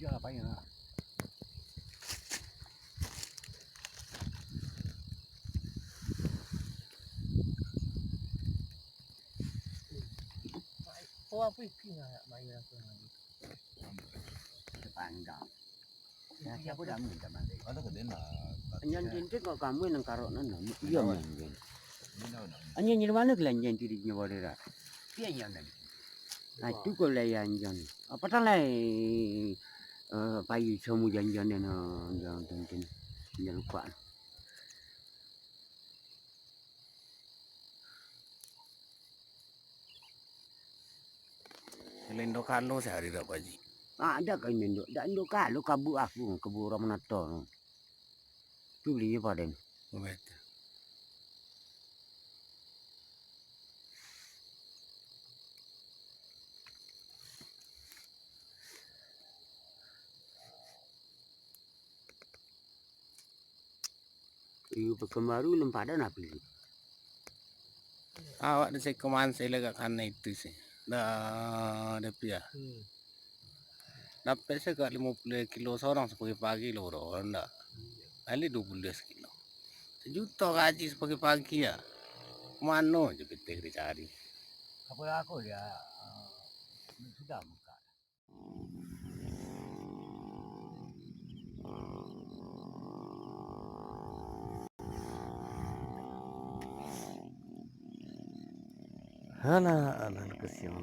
Dia apa ya? Oh apa iki nggak main aku lagi. Panjang. Ya siapa dah minta mandi. Ada kedena. Anyan jente kok kamu nang karokna nam. Iya Kawan. men. Minau na. Anyan ni mana kelanjan dirinya bodera. Dia yang tadi. Nah itu kau layan jan. Apa tak lay bayi semua janjian na jangan tentu. Jangan lupa. Lendo kalo sehari dah paji. Ada kan mendo. Dak ndo kalau kabu aku kebu ramanato. Tu beli Panen. Omet. Iu pekemaru lempadan apa sih? Awak dah saya keman saya lega karena itu sih. Dah pia. Dapat saya kat 50 kilo seorang sebagai pagi lo bro. Ndak. Ali 12 kilo. Sejuta gaji sebagai pagi ya. Mana je kita dicari. Apa aku dia sudah muka. Anak kesian.